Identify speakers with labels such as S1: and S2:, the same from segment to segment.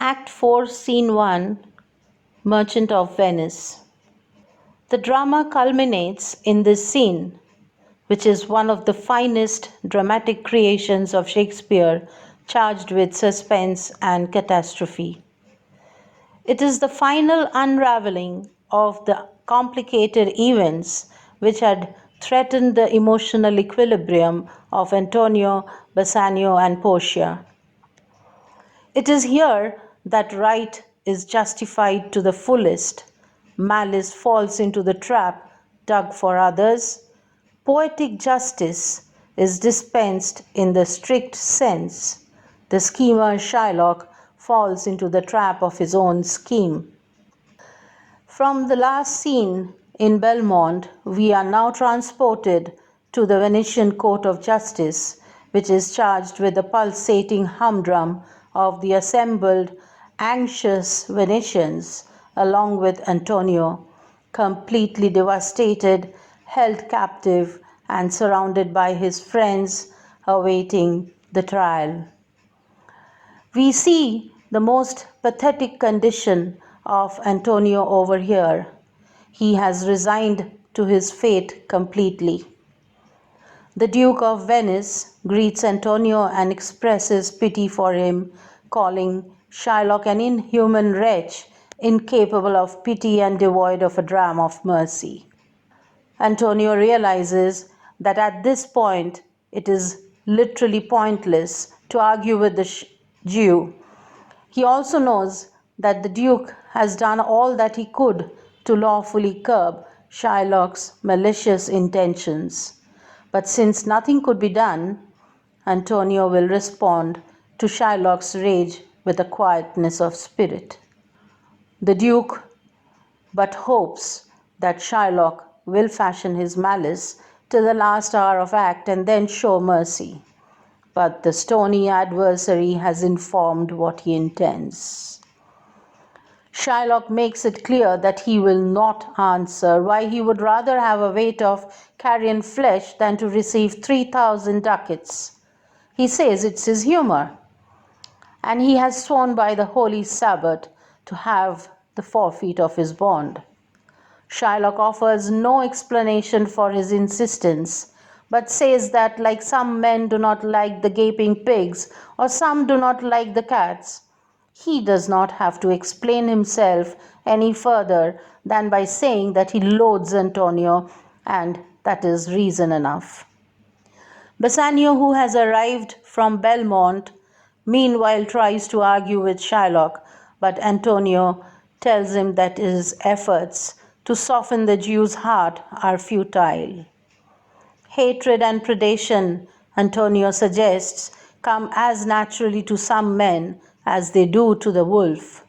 S1: Act 4, Scene 1, Merchant of Venice. The drama culminates in this scene, which is one of the finest dramatic creations of Shakespeare, charged with suspense and catastrophe. It is the final unraveling of the complicated events which had threatened the emotional equilibrium of Antonio, Bassanio, and Portia. It is here that right is justified to the fullest, malice falls into the trap dug for others, poetic justice is dispensed in the strict sense, the schemer Shylock falls into the trap of his own scheme. From the last scene in Belmont, we are now transported to the Venetian Court of Justice, which is charged with the pulsating humdrum of the assembled anxious Venetians, along with Antonio, completely devastated, held captive, and surrounded by his friends awaiting the trial. We see the most pathetic condition of Antonio over here. He has resigned to his fate completely. The Duke of Venice greets Antonio and expresses pity for him, calling Shylock an inhuman wretch, incapable of pity and devoid of a dram of mercy. Antonio realizes that at this point it is literally pointless to argue with the Jew. He also knows that the Duke has done all that he could to lawfully curb Shylock's malicious intentions. But since nothing could be done, Antonio will respond to Shylock's rage with a quietness of spirit. The Duke but hopes that Shylock will fashion his malice till the last hour of act and then show mercy. But the stony adversary has informed what he intends. Shylock makes it clear that he will not answer why he would rather have a weight of carrion flesh than to receive 3,000 ducats. He says it's his humor, and he has sworn by the Holy Sabbath to have the forfeit of his bond. Shylock offers no explanation for his insistence, but says that like some men do not like the gaping pigs or some do not like the cats, he does not have to explain himself any further than by saying that he loathes Antonio, and that is reason enough. Bassanio, who has arrived from Belmont, meanwhile tries to argue with Shylock, but Antonio tells him that his efforts to soften the Jew's heart are futile. Hatred and predation, Antonio suggests, come as naturally to some men as they do to the wolf.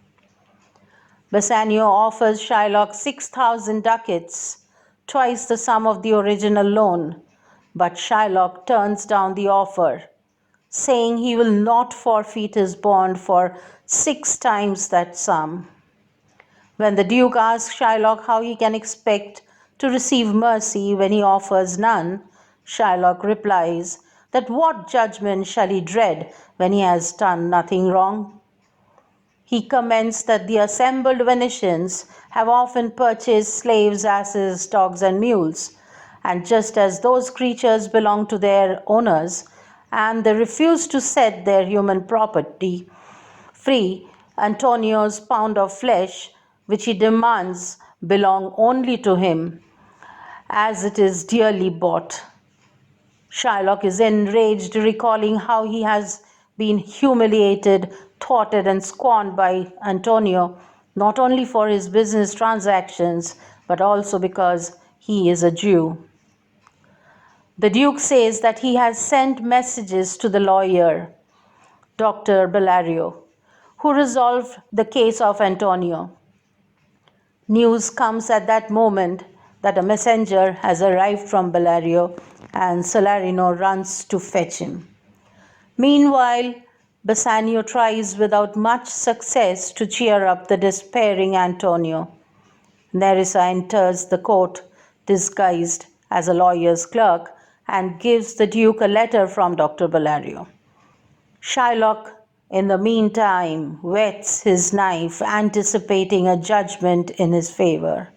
S1: Bassanio offers Shylock 6,000 ducats, twice the sum of the original loan, but Shylock turns down the offer, saying he will not forfeit his bond for 6 times that sum. When the Duke asks Shylock how he can expect to receive mercy when he offers none, Shylock replies that what judgment shall he dread when he has done nothing wrong? He comments that the assembled Venetians have often purchased slaves, asses, dogs, and mules, and just as those creatures belong to their owners, and they refuse to set their human property free, Antonio's pound of flesh, which he demands, belong only to him, as it is dearly bought. Shylock is enraged, recalling how he has been humiliated, thwarted, and scorned by Antonio, not only for his business transactions, but also because he is a Jew. The Duke says that he has sent messages to the lawyer, Dr. Bellario, who resolved the case of Antonio. News comes at that moment that a messenger has arrived from Bellario, and Salarino runs to fetch him. Meanwhile, Bassanio tries without much success to cheer up the despairing Antonio. Nerissa enters the court disguised as a lawyer's clerk and gives the Duke a letter from Dr. Bellario. Shylock in the meantime, whets his knife, anticipating a judgment in his favor.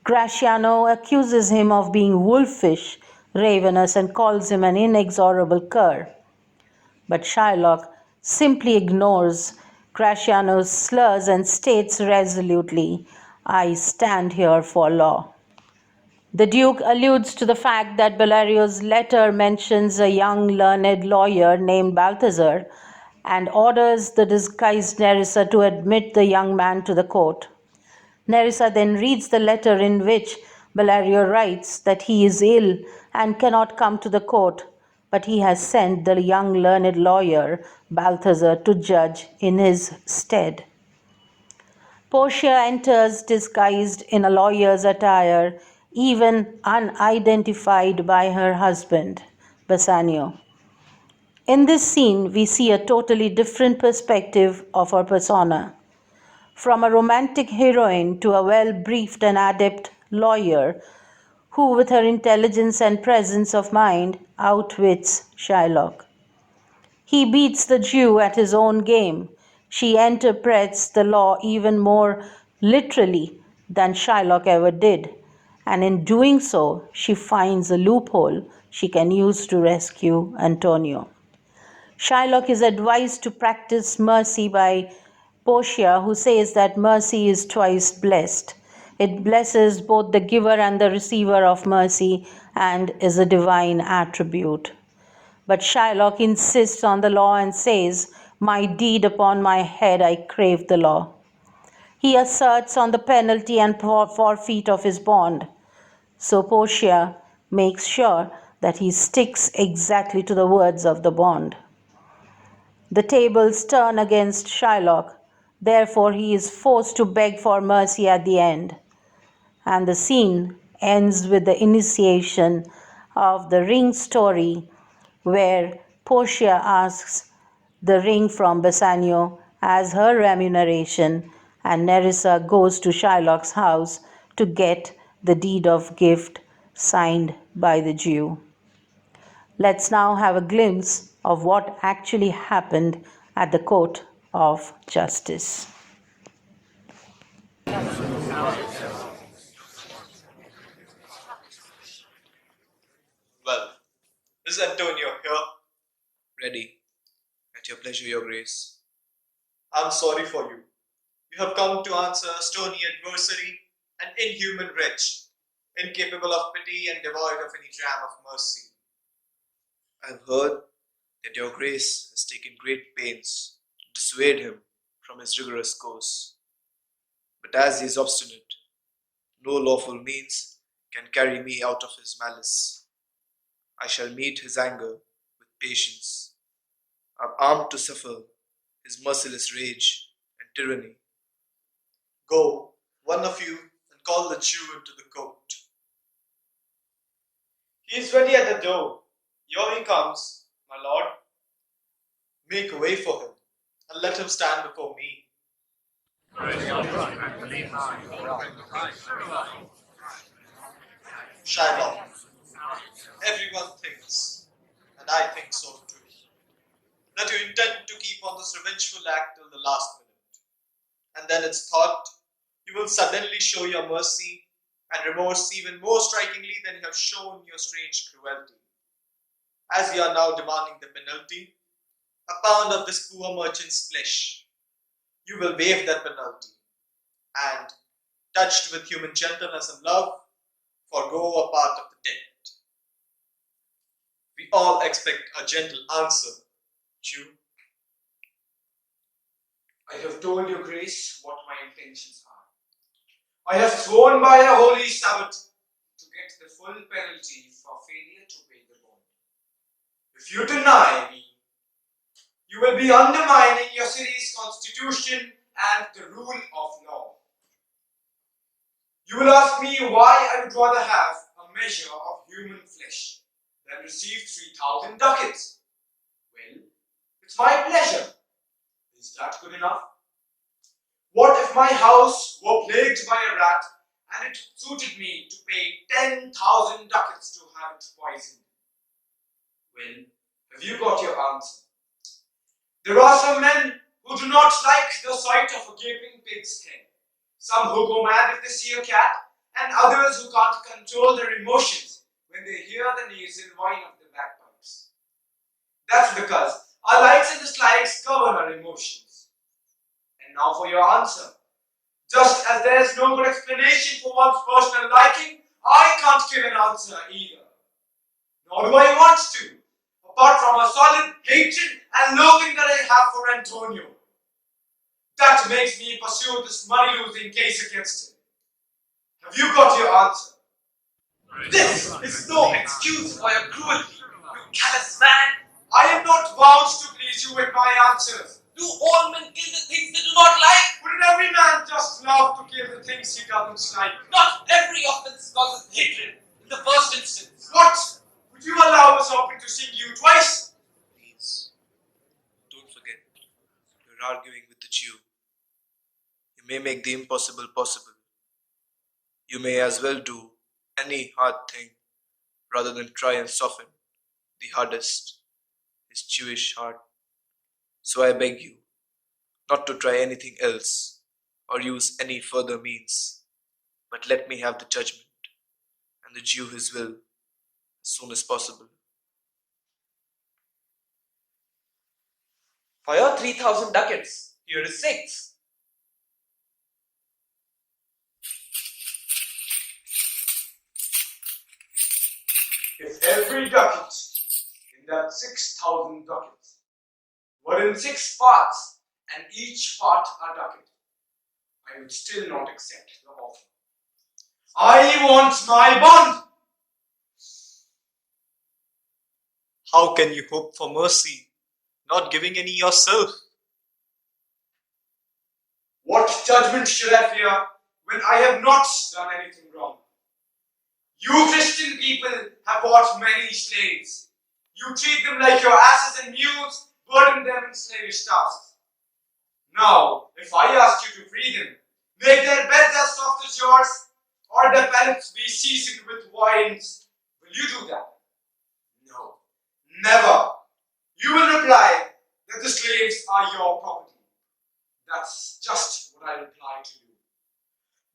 S1: Gratiano accuses him of being wolfish, ravenous, and calls him an inexorable cur. But Shylock simply ignores Gratiano's slurs and states resolutely, "I stand here for law." The Duke alludes to the fact that Bellario's letter mentions a young learned lawyer named Balthazar and orders the disguised Nerissa to admit the young man to the court. Nerissa then reads the letter in which Bellario writes that he is ill and cannot come to the court, but he has sent the young learned lawyer Balthazar to judge in his stead. Portia enters disguised in a lawyer's attire, even unidentified by her husband, Bassanio. In this scene, we see a totally different perspective of her persona. From a romantic heroine to a well-briefed and adept lawyer who, with her intelligence and presence of mind, outwits Shylock. He beats the Jew at his own game. She interprets the law even more literally than Shylock ever did, and in doing so, she finds a loophole she can use to rescue Antonio. Shylock is advised to practice mercy by Portia, who says that mercy is twice blessed. It blesses both the giver and the receiver of mercy and is a divine attribute. But Shylock insists on the law and says, "My deed upon my head, I crave the law." He asserts on the penalty and forfeit of his bond. So Portia makes sure that he sticks exactly to the words of the bond. The tables turn against Shylock, therefore he is forced to beg for mercy at the end. And the scene ends with the initiation of the ring story, where Portia asks the ring from Bassanio as her remuneration, and Nerissa goes to Shylock's house to get the deed of gift signed by the Jew. Let's now have a glimpse of what actually happened at the court of justice.
S2: Well, is Antonio here? Ready. At your pleasure, your grace. I'm sorry for you. You have come to answer a stony adversary, an inhuman wretch, incapable of pity and devoid of any dram of mercy. I've heard that your grace has taken great pains to dissuade him from his rigorous course. But as he is obstinate, no lawful means can carry me out of his malice. I shall meet his anger with patience. I'm armed to suffer his merciless rage and tyranny. Go, one of you, and call the Jew into the court. He is ready at the door. Here he comes, my lord. Make a way for him, and let him stand before me. Shylock, everyone thinks, and I think so too, that you intend to keep on this revengeful act till the last minute. And then it's thought you will suddenly show your mercy and remorse even more strikingly than you have shown your strange cruelty. As you are now demanding the penalty, a pound of this poor merchant's flesh, you will waive that penalty, and, touched with human gentleness and love, forego a part of the debt. We all expect a gentle answer, Jew.
S3: I have told your grace what my intentions are. I have sworn by a holy Sabbath to get the full penalty for failure to pay the bond. If you deny me, you will be undermining your city's constitution and the rule of law. You will ask me why I would rather have a measure of human flesh than receive 3,000 ducats. Well, it's my pleasure. Is that good enough? What if my house were plagued by a rat and it suited me to pay 10,000 ducats to have it poisoned? Well, have you got your answer? There are some men who do not like the sight of a gaping pig's head. Some who go mad if they see a cat, and others who can't control their emotions when they hear the nasal whine of the bagpipes. That's because our likes and dislikes govern our emotions. And now for your answer. Just as there is no good explanation for one's personal liking, I can't give an answer either. Nor do I want to, apart from a solid hatred and loathing that I have for Antonio. That makes me pursue this money-losing case against him. Have you got your answer?
S4: This is no excuse for your cruelty, you callous man.
S3: I am not bound to please you with my answers.
S4: Do all men kill the things they do not like?
S3: Wouldn't every man just love to kill the things he doesn't like?
S4: Not every offense causes hatred in the first instance.
S3: What? Would you allow us Open to sing you twice?
S2: Please, don't forget, you're arguing with the Jew. You may make the impossible possible. You may as well do any hard thing rather than try and soften the hardest, his Jewish heart. So I beg you not to try anything else or use any further means, but let me have the judgment and the Jew his will as soon as possible.
S4: For your 3,000 ducats, here is 6.
S3: If every ducat in that 6,000 ducats were in 6 parts and each part a ducat, I would still not accept the offer. I want my bond!
S2: How can you hope for mercy, not giving any yourself?
S3: What judgment should I fear when I have not done anything wrong? You Christian people have bought many slaves. You treat them like your asses and mules, burden them in slavish tasks. Now, if I ask you to free them, make their beds as soft as yours, or their pellets be seasoned with wines, will you do that? No, never. You will reply that the slaves are your property. That's just what I reply to you.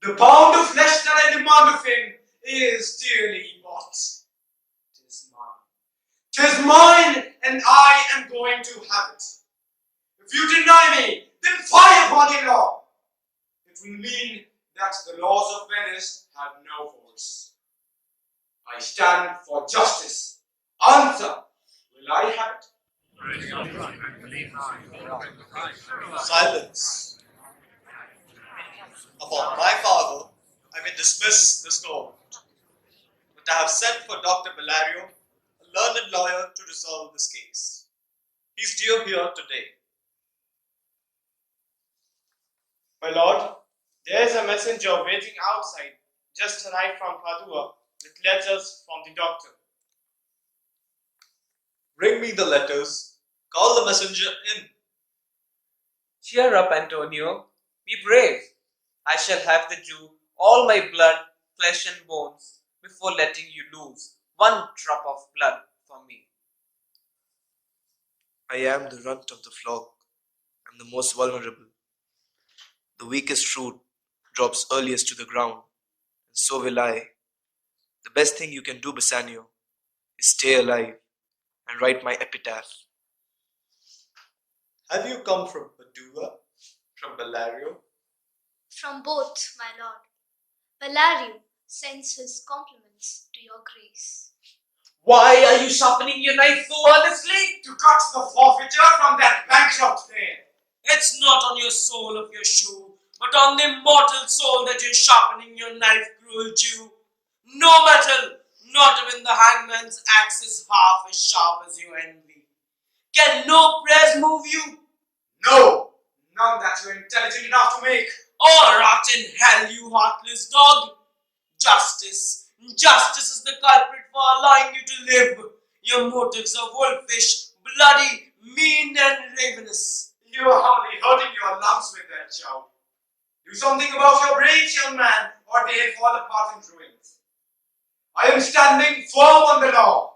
S3: The pound of flesh that I demand of him is dearly bought. 'Tis mine. 'Tis mine, and I am going to have it. If you deny me, then fire upon your law. It will mean that the laws of Venice have no force. I stand for justice. Answer, will I have it?
S2: Silence. Upon my father, I may dismiss this court. But I have sent for Dr. Bellario, a learned lawyer, to resolve this case. He's due here today.
S5: My lord, there is a messenger waiting outside, just arrived from Padua, with letters from the doctor.
S2: Bring me the letters. Call the messenger in.
S4: Cheer up, Antonio. Be brave. I shall have the Jew all my blood, flesh and bones before letting you lose one drop of blood for me.
S2: I am the runt of the flock. I am the most vulnerable. The weakest root drops earliest to the ground, and so will I. The best thing you can do, Bassanio, is stay alive and write my epitaph. Have you come from Padua? From Bellario?
S6: From both, my lord. Bellario sends his compliments to your grace.
S4: Why are you sharpening your knife so earnestly?
S3: To cut the forfeiture from that bankrupt pair.
S4: It's not on your sole of your shoe, but on the mortal soul that you're sharpening your knife, cruel Jew. No metal, not even the hangman's axe, is half as sharp as your envy. Can no prayers move you?
S3: No, none that you're intelligent enough to make.
S4: Oh, rot in hell, you heartless dog! Justice is the culprit for allowing you to live. Your motives are wolfish, bloody, mean, and ravenous.
S3: You are only hurting your lungs with that shout. Do something about your brains, young man, or they'll fall apart in ruins. I am standing firm on the law.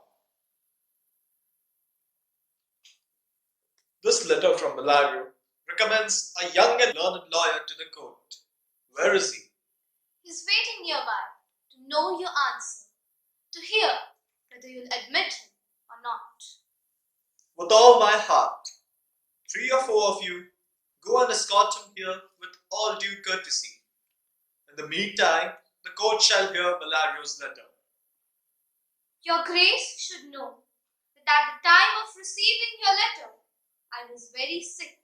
S2: This letter from Bellario recommends a young and learned lawyer to the court. Where is he?
S6: He's waiting nearby to know your answer, to hear whether you'll admit him or not.
S2: With all my heart. 3 or 4 of you go and escort him here with all due courtesy. In the meantime, the court shall hear Bellario's letter.
S6: Your Grace should know that at the time of receiving your letter, I was very sick.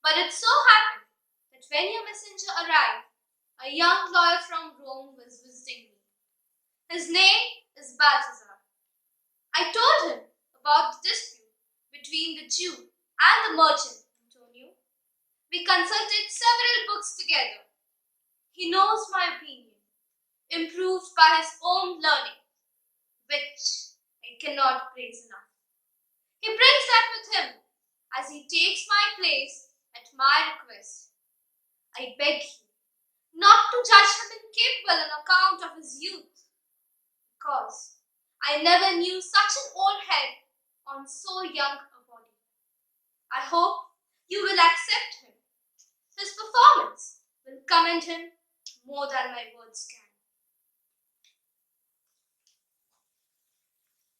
S6: But it so happened that when your messenger arrived, a young lawyer from Rome was visiting me. His name is Balthazar. I told him about the dispute between the Jew and the merchant, Antonio. We consulted several books together. He knows my opinion, improved by his own learning, which I cannot praise enough. He brings that with him as he takes my place at my request. I beg you not to judge him incapable on account of his youth, because I never knew such an old head on so young a body. I hope you will accept him. His performance will commend him more than my words can.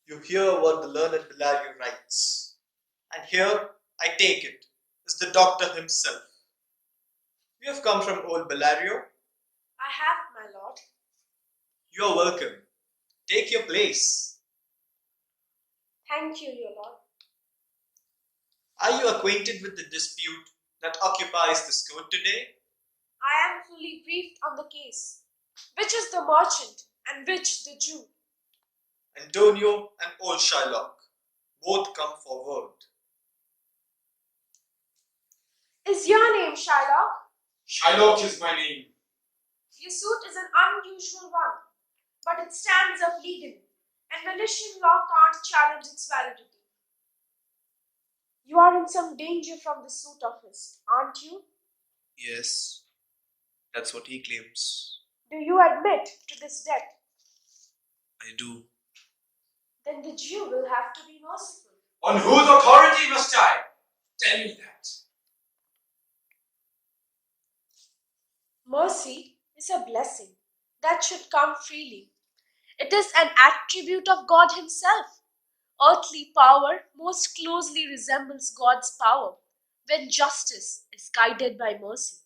S2: You hear what the learned Bellario writes, and here, I take it, is the doctor himself. You have come from old Bellario?
S7: I have, my lord.
S2: You are welcome. Take your place.
S7: Thank you, your lord.
S2: Are you acquainted with the dispute that occupies this court today?
S7: I am fully briefed on the case. Which is the merchant and which the Jew?
S2: Antonio and old Shylock both come forward.
S7: Is your name Shylock?
S3: Shylock is my name.
S7: Your suit is an unusual one, but it stands up legally, and Venetian law can't challenge its validity. You are in some danger from the suit of his, aren't you?
S2: Yes, that's what he claims.
S7: Do you admit to this debt?
S2: I do.
S7: Then the Jew will have to be merciful.
S3: On whose authority must I? Tell me that.
S7: Mercy is a blessing that should come freely. It is an attribute of God Himself. Earthly power most closely resembles God's power when justice is guided by mercy.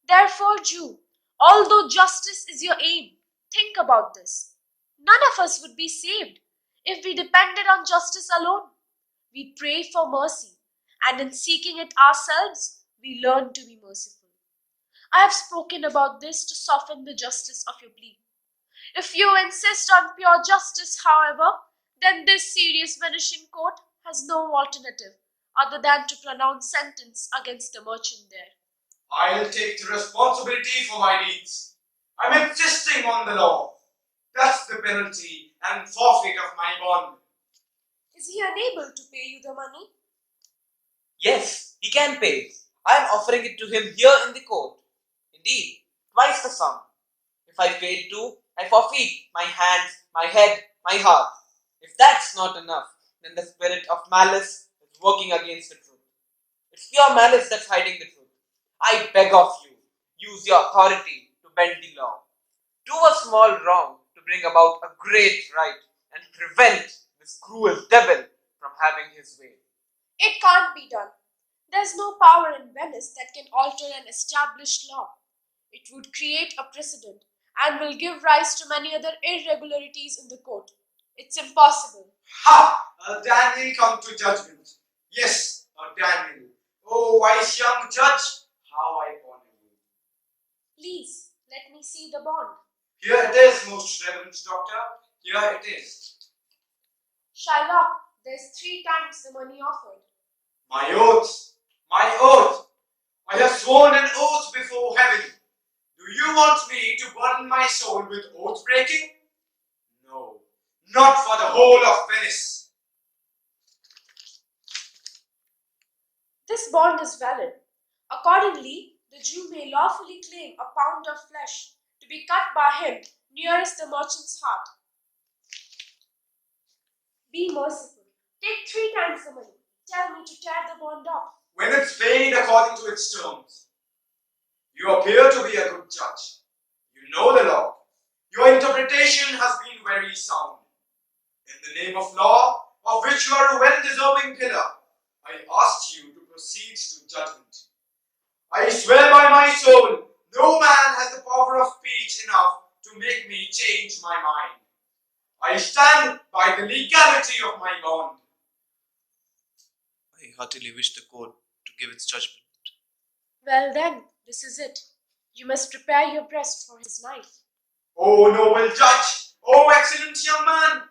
S7: Therefore, Jew, although justice is your aim, think about this. None of us would be saved if we depended on justice alone. We pray for mercy, and in seeking it ourselves, we learn to be merciful. I have spoken about this to soften the justice of your plea. If you insist on pure justice, however, then this serious Venetian court has no alternative other than to pronounce sentence against the merchant there.
S3: I'll take the responsibility for my deeds. I'm insisting on the law. That's the penalty and forfeit of my bond.
S7: Is he unable to pay you the money?
S4: Yes, he can pay. I am offering it to him here in the court. Indeed, twice the sum. If I fail to, I forfeit my hands, my head, my heart. If that's not enough, then the spirit of malice is working against the truth. It's pure malice that's hiding the truth. I beg of you, use your authority to bend the law. Do a small wrong to bring about a great right and prevent this cruel devil from having his way.
S7: It can't be done. There's no power in Venice that can alter an established law. It would create a precedent and will give rise to many other irregularities in the court. It's impossible.
S3: Ha! A Daniel come to judgment. Yes, a Daniel. Oh, wise young judge, how I honor you.
S7: Please, let me see the bond.
S3: Here it is, most reverend doctor. Here it is.
S7: Shylock, there's 3 times the money offered.
S3: My oath, my oath. I have sworn an oath before heaven. Do you want me to burden my soul with oath breaking? No, not for the whole of Venice.
S7: This bond is valid. Accordingly, the Jew may lawfully claim a pound of flesh to be cut by him nearest the merchant's heart. Be merciful. Take 3 times the money. Tell me to tear the bond up.
S3: When it's paid according to its terms. You appear to be a good judge. You know the law. Your interpretation has been very sound. In the name of law, of which you are a well-deserving pillar, I ask you to proceed to judgment. I swear by my soul, no man has the power of speech enough to make me change my mind. I stand by the legality of my bond.
S2: I heartily wish the court to give its judgment.
S7: Well then, this is it. You must prepare your breast for his knife.
S3: O noble judge, O excellent young man,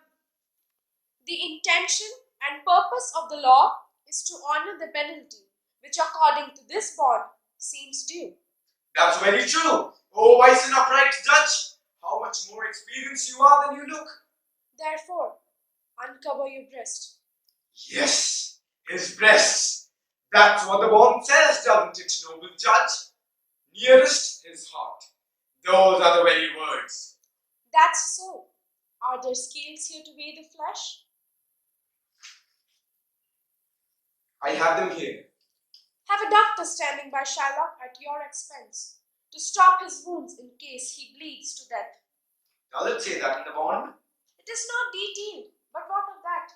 S7: The intention and purpose of the law is to honor the penalty, which according to this bond seems due.
S3: that's very true. O wise and upright judge, how much more experienced you are than you look.
S7: Therefore, uncover your breast.
S3: Yes, his breasts. That's what the bond says, doesn't it, noble judge? Nearest his heart. Those are the very words.
S7: That's so. Are there scales here to weigh the flesh?
S3: I have them here.
S7: Have a doctor standing by Shylock at your expense to stop his wounds in case he bleeds to death.
S3: Does it say that in the bond?
S7: It is not detailed, but what of that?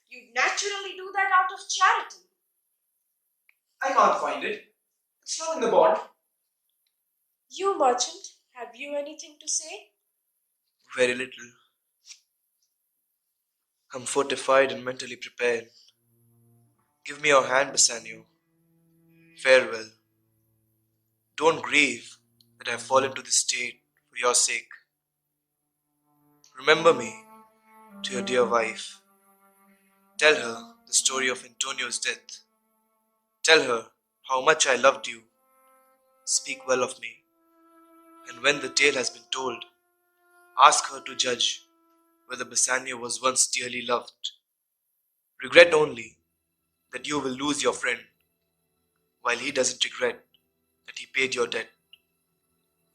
S7: You naturally do that out of charity.
S3: I can't find it. It's not in the bond.
S7: You, merchant, have you anything to say?
S2: Very little. I'm fortified and mentally prepared. Give me your hand, Bassanio. Farewell. Don't grieve that I have fallen to this state for your sake. Remember me to your dear wife. Tell her the story of Antonio's death. Tell her how much I loved you. Speak well of me. And when the tale has been told, ask her to judge whether Bassanio was once dearly loved. Regret only that you will lose your friend, while he doesn't regret that he paid your debt.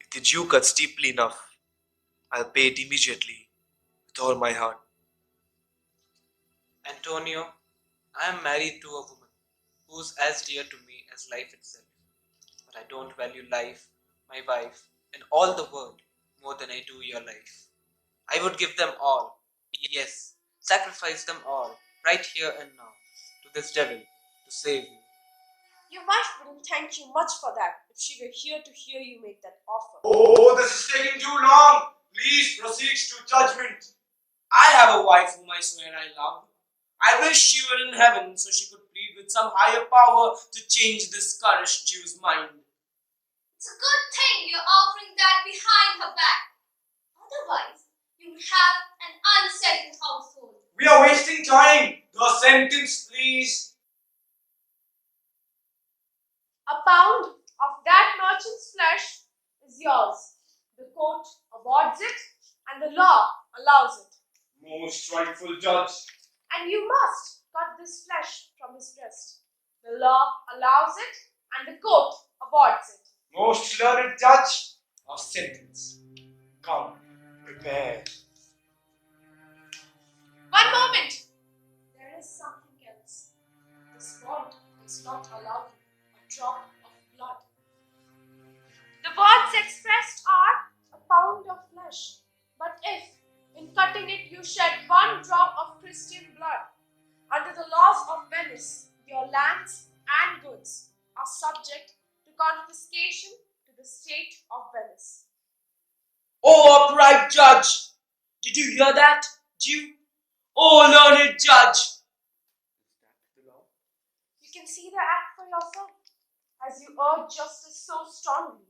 S2: If the Jew cuts deeply enough, I'll pay it immediately with all my heart.
S8: Antonio, I am married to a woman who's as dear to me as life itself. But I don't value life, my wife, and all the world more than I do your life. I would give them all, yes, sacrifice them all, right here and now, to this devil to save me.
S7: Your wife wouldn't thank you much for that if she were here to hear you make that offer.
S3: Oh, this is taking too long. Please proceed to judgment.
S4: I have a wife whom I swear I love. I wish she were in heaven so she could plead with some higher power to change this currish Jew's mind.
S6: It's a good thing you're offering that behind her back. Otherwise, you would have an unsettled household.
S3: We are wasting time. The sentence, please.
S7: A pound of that merchant's flesh is yours. The court awards it, and the law allows it.
S3: Most rightful judge.
S7: And you must cut this flesh from his breast. The law allows it, and the court awards it.
S3: Most learned judge of sentence. Come, prepare.
S7: One moment! There is something else. This bond does not allow you a drop of blood. The bonds expressed are a pound of flesh. But if, in cutting it, you shed one drop of Christian blood, under the laws of Venice, your lands and goods are subject to confiscation to the state of Venice.
S4: Oh, upright judge! Did you hear that, Jew? Oh, learned judge!
S7: You can see the act for yourself. As you urge justice so strongly,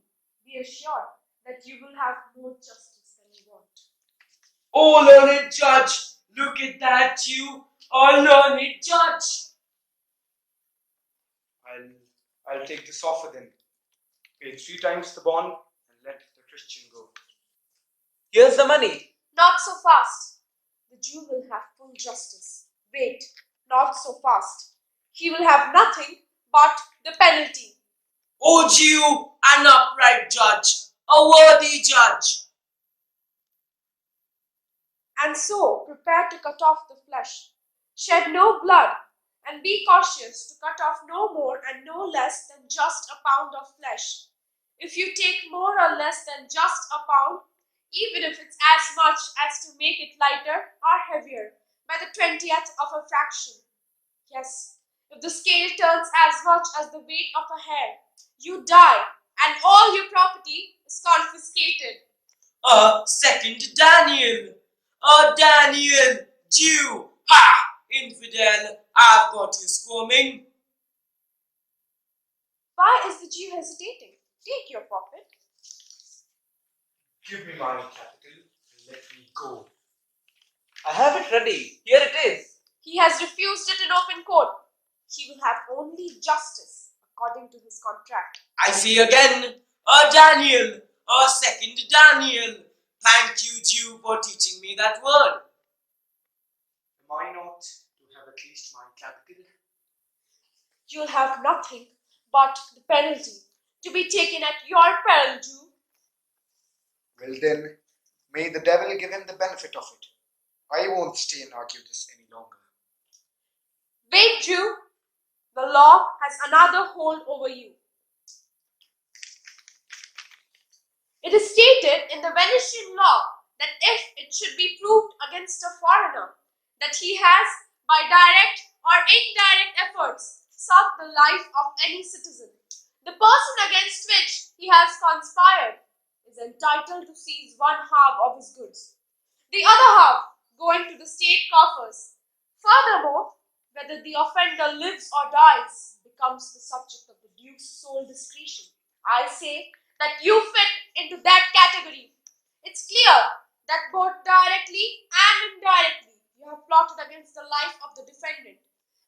S7: be assured that you will have more justice than you want.
S4: Oh, learned judge! Look at that, Jew! Oh, learned judge!
S3: I'll take this offer then. Pay 3 times the bond and let the Christian go.
S8: Here's the money.
S7: Not so fast. The Jew will have full justice. Wait, not so fast. He will have nothing but the penalty.
S4: O Jew, an upright judge, a worthy judge.
S7: And so prepare to cut off the flesh. Shed no blood, and be cautious to cut off no more and no less than just a pound of flesh. If you take more or less than just a pound, even if it's as much as to make it lighter or heavier by the 20th of a fraction. Yes, if the scale turns as much as the weight of a hair, you die and all your property is confiscated.
S4: Second Daniel. Daniel, Jew. Ha! Infidel, I've got you squirming.
S7: Why is the Jew hesitating? Take your forfeit.
S3: Give me my capital and let me go.
S8: I have it ready. Here it is.
S7: He has refused it in open court. He will have only justice according to his contract.
S4: I see again. Daniel. Second Daniel. Thank you, Jew, for teaching me that word.
S3: Am I not to have at least my capital?
S7: You'll have nothing but the penalty to be taken at your peril, Jew.
S3: Well then, may the devil give him the benefit of it. I won't stay and argue this any longer.
S7: Wait, Jew. The law has another hold over you. It is stated in the Venetian law that if it should be proved against a foreigner that he has, by direct or indirect efforts, sought the life of any citizen, the person against which he has conspired is entitled to seize one half of his goods, the other half going to the state coffers. Furthermore, whether the offender lives or dies becomes the subject of the Duke's sole discretion. I say that you fit into that category. It's clear that both directly and indirectly you have plotted against the life of the defendant,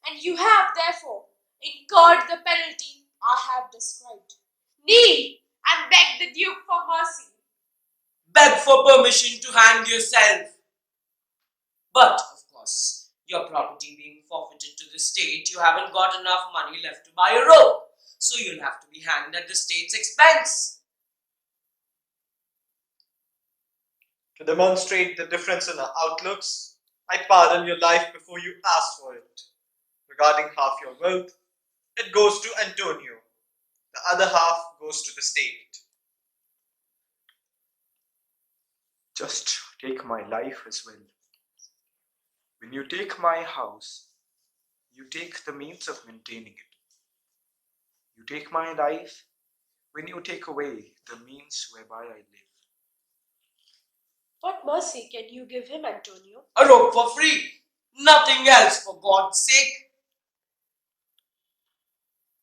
S7: and you have therefore incurred the penalty I have described. Kneel and beg the Duke for mercy.
S4: Beg for permission to hang yourself. But, of course, your property being forfeited to the state, you haven't got enough money left to buy a rope. So you'll have to be hanged at the state's expense.
S2: To demonstrate the difference in our outlooks, I pardon your life before you ask for it. Regarding half your wealth, it goes to Antonio. The other half goes to the state.
S3: Just take my life as well. When you take my house, you take the means of maintaining it. You take my life when you take away the means whereby I live.
S7: What mercy can you give him, Antonio?
S4: A rope for free. Nothing else, for God's sake.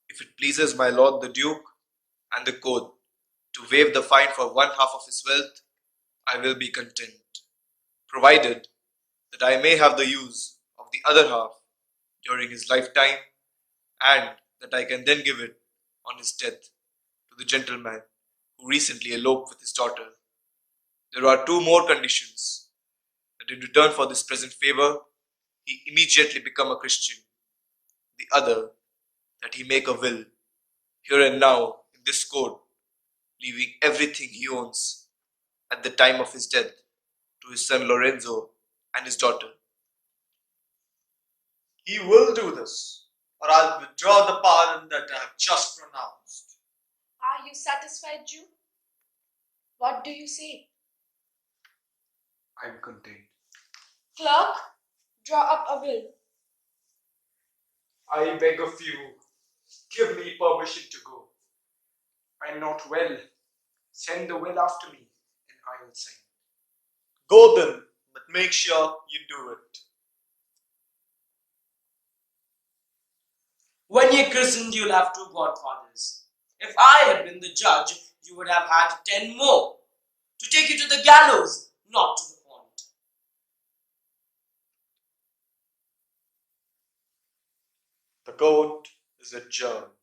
S2: If it pleases my lord the Duke and the court to waive the fine for one half of his wealth, I will be content, provided that I may have the use of the other half during his lifetime, and that I can then give it on his death to the gentleman who recently eloped with his daughter. There are two more conditions: that in return for this present favor, he immediately become a Christian. The other, that he make a will, here and now, in this court, leaving everything he owns at the time of his death to his son Lorenzo and his daughter. He will do this, or I'll withdraw the pardon that I have just pronounced.
S7: Are you satisfied, Jew? What do you say?
S3: I am content.
S7: Clerk, draw up a will.
S3: I beg of you, give me permission to go. I am not well. Send the will after me, and I will sign.
S2: Go then, but make sure you do it.
S4: When you're christened, you'll have two godfathers. If I had been the judge, you would have had 10 more to take you to the gallows, not to the pond.
S2: The court is adjourned.